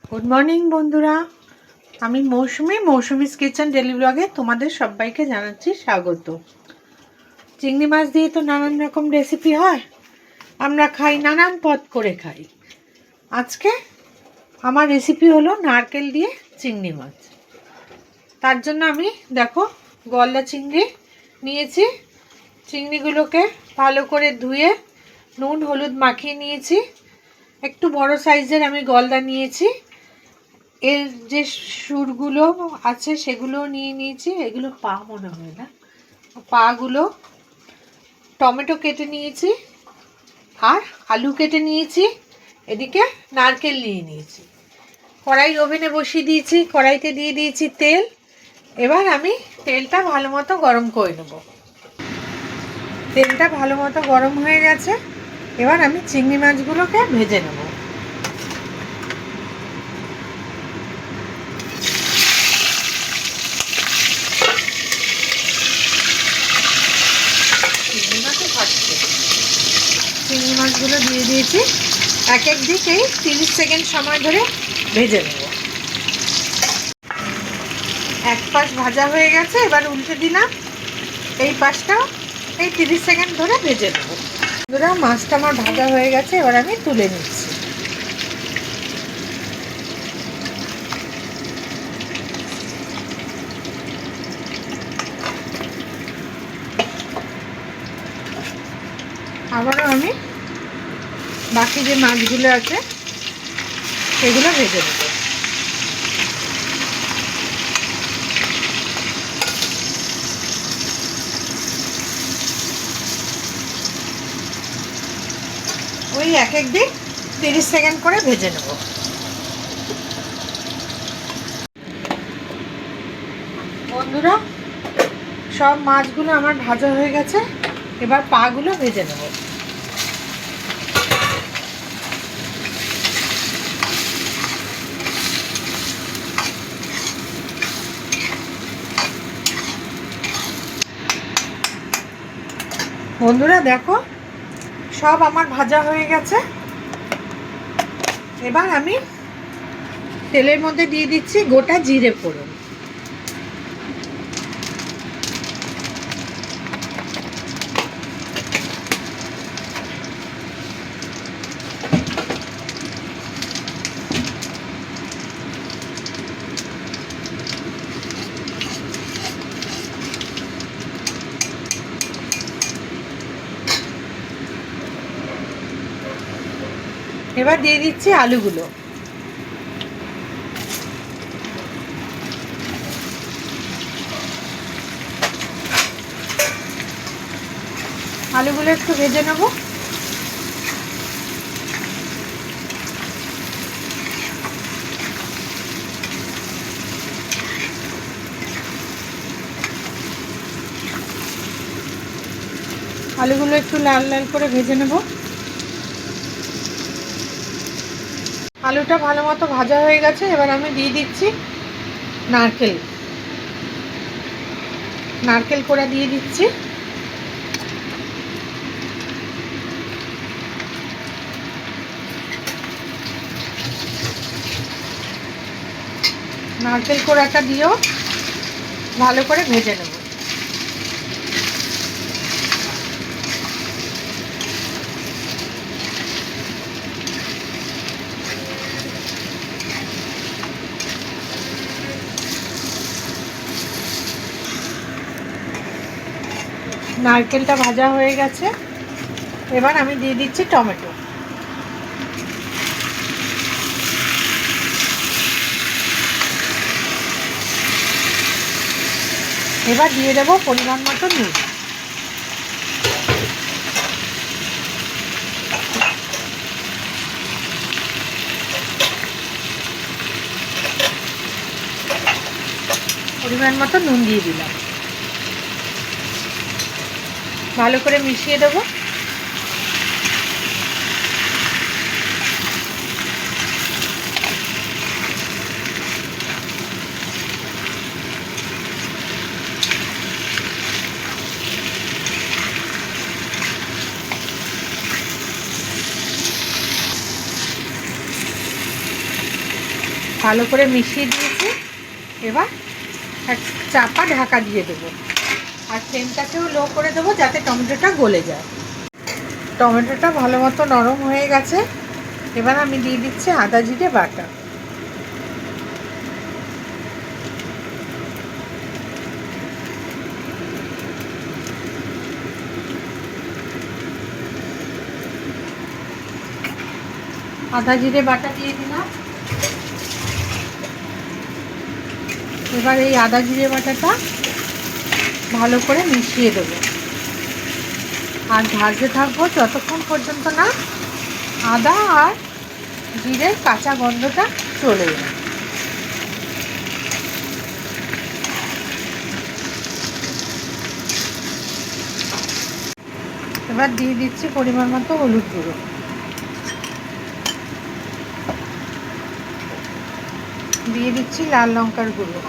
Good morning বন্ধুরা, আমি Mousumi's kitchen daily ব্লগে তোমাদের সবাইকে জানাচ্ছি স্বাগত। চিংড়ি মাছ দিয়ে তো নানান রকম রেসিপি হয়, আমরা খাই, নানান পদ করে খাই। আজকে আমার রেসিপি হলো নারকেল দিয়ে চিংড়ি মাছ। তার জন্য আমি দেখো গলদা চিংড়ি নিয়েছি। চিংড়িগুলোকে ভালো করে ধুয়ে নুন হলুদ মাখিয়ে নিয়েছি। একটু বড় সাইজের আমি গলদা নিয়েছি। এর যে সুরগুলো আছে সেগুলো নিয়ে নিয়েছি। এগুলো পা মনে হয় না, পাগুলো। টমেটো কেটে নিয়েছি আর আলু কেটে নিয়েছি। এদিকে নারকেল নিয়ে নিয়েছি। কড়াই ওভেনে বসিয়ে দিয়েছি, কড়াইতে দিয়ে দিয়েছি তেল। এবার আমি তেলটা ভালো মতো গরম করে নেব। তেলটা ভালো মতো গরম হয়ে গেছে। এবার আমি চিংড়ি মাছগুলোকে ভেজে নেব। চিংড়ি মাছগুলো দিয়ে দিয়েছি। এক এক দিকেই 30 সেকেন্ড সময় ধরে ভেজে নেব। এক পাশ ভাজা হয়ে গেছে, এবার উল্টে দিলাম। এই পাশটাও এই 30 সেকেন্ড ধরে ভেজে নেব। বন্ধুরা, মাছটা আমার ভাজা হয়ে গেছে, এবার আমি তুলে নিচ্ছি। আবারও আমি বাকি যে মাছগুলো আছে সেগুলো ভেজে নেব। ওই এক এক দিক 30 সেকেন্ড করে ভেজে নেব। বন্ধুরা, সব মাছগুলো আমার ভাজা হয়ে গেছে। এবার পাগুলো ভেজে নেব। বন্ধুরা দেখো, সব আমার ভাজা হয়ে গেছে। এবার আমি তেলের মধ্যে দিয়ে দিচ্ছি গোটা জিরে ফোড়ন। এবার দিয়ে দিচ্ছি আলুগুলো। আলুগুলো একটু ভেজে নেব। আলুগুলো একটু লাল লাল করে ভেজে নেব। আলুটা ভালো মতো ভাজা হয়ে গেছে। এবার আমি দিয়ে দিচ্ছি নারকেল কোড়া দিয়ে দিচ্ছি। নারকেল কোড়াটা দিয়েও ভালো করে ভেজে নেব। নারকেলটা ভাজা হয়ে গেছে। এবার আমি দিয়ে দিচ্ছি টমেটো। এবার দিয়ে দেবো পরিমাণ মতো নুন। পরিমাণ মতো নুন দিয়ে দিলাম। ভালো করে মিশিয়ে দেবো। ভালো করে মিশিয়ে দিয়েছি। এবার এক চাপা ঢাকা দিয়ে দেবো, আর ফ্লেমটাকেও লো করে দেবো যাতে টমেটোটা গলে যায়। টমেটোটা ভালো মতো নরম হয়ে গেছে। এবার আমি দিয়ে দিচ্ছি আদা জিরে বাটা। আদা জিরে বাটা দিয়ে দিলাম। এবার এই আদা জিরে বাটাটা ভালো করে মিশিয়ে দেবো, আর ভাজতে থাকবো যতক্ষণ পর্যন্ত না আদা আর জিরের কাঁচা গন্ধটা চলে যায়। এবার দিয়ে দিচ্ছি পরিমাণ মতো হলুদ গুঁড়ো, দিয়ে দিচ্ছি লাল লঙ্কার গুঁড়ো,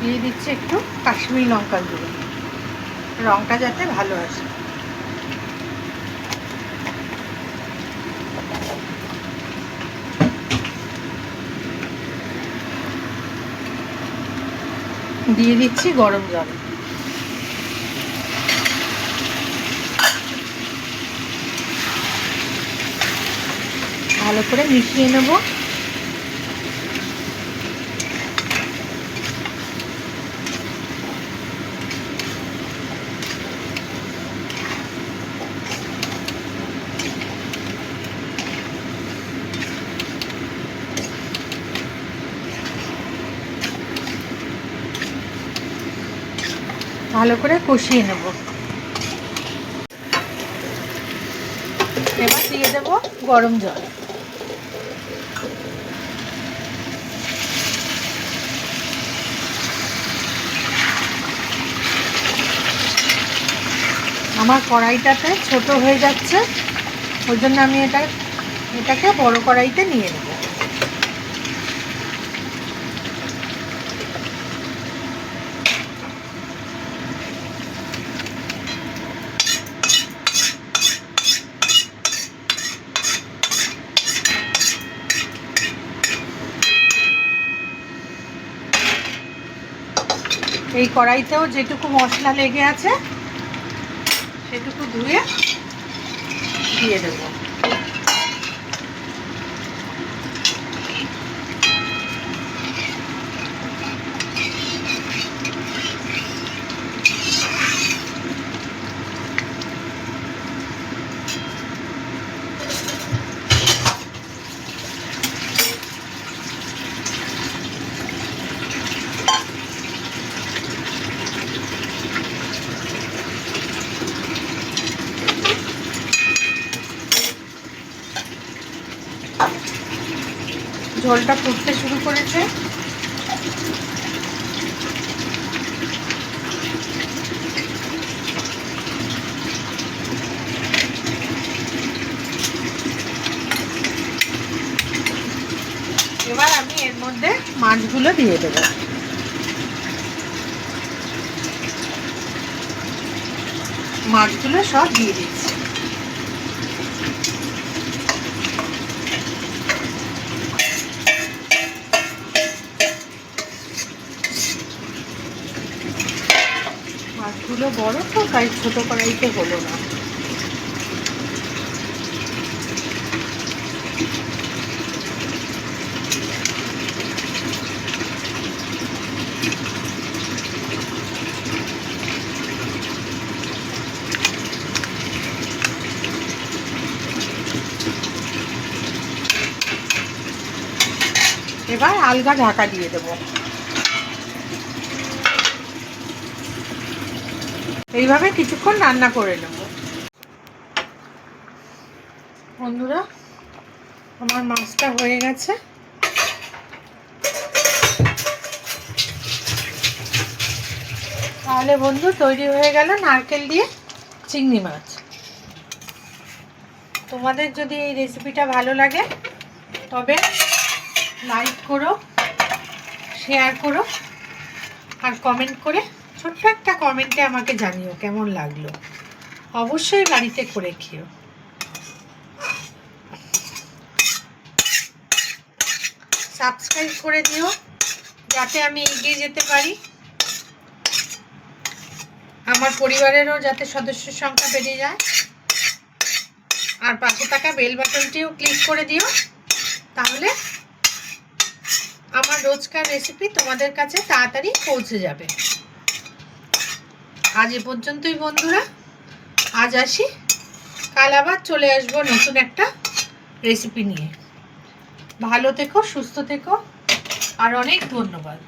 দিয়ে দিচ্ছি একটু কাশ্মীরি লঙ্কার গুঁড়ো, রঙটা যাতে ভালো আসে। দিয়ে দিচ্ছি গরম জল। ভালো করে মিশিয়ে নেব। ভালো করে কষিয়ে নেব। এবার দিয়ে দেব গরম জল। আমার কড়াইটাতে ছোট হয়ে যাচ্ছে, ওই জন্য আমি এটাকে বড় কড়াইতে নিয়ে নেব। এই কড়াইতেও যেটুকু মশলা লেগে আছে সেটুকু ধুয়ে দিয়ে দেব। ঝোলটা ফুটতে শুরু করেছে। এবার আমি এর মধ্যে মাছগুলো দিয়ে দেবো। মাছগুলো সব দিয়ে দিচ্ছি। মাছগুলো বড় তো তাই ছোট কড়াইতে হলো না। এবার আলগা ঢাকা দিয়ে দেবো। এইভাবে কিছুক্ষণ রান্না করে নেব। বন্ধুরা, আমার মাছটা হয়ে গেছে। তাহলে বন্ধু তৈরি হয়ে গেল নারকেল দিয়ে চিংড়ি মাছ। তোমাদের যদি এই রেসিপিটা ভালো লাগে তবে লাইক করো, শেয়ার করো, আর কমেন্ট করে ছোট্ট একটা কমেন্টে আমাকে জানিও কেমন লাগলো। অবশ্যই বাড়িতে করে খেও। সাবস্ক্রাইব করে দিও যাতে আমি এগিয়ে যেতে পারি, আমার পরিবারেরও যাতে সদস্যের সংখ্যা বেড়ে যায়। আর পাশে থাকা বেল বাটনটিও ক্লিক করে দিও, তাহলে আমার রোজকার রেসিপি তোমাদের কাছে তাড়াতাড়ি পৌঁছে যাবে। আজ এ পর্যন্তই বন্ধুরা, আজ আসি, কাল আবার চলে আসবো নতুন একটা রেসিপি নিয়ে। ভালো থেকো, সুস্থ থেকো, আর অনেক ধন্যবাদ।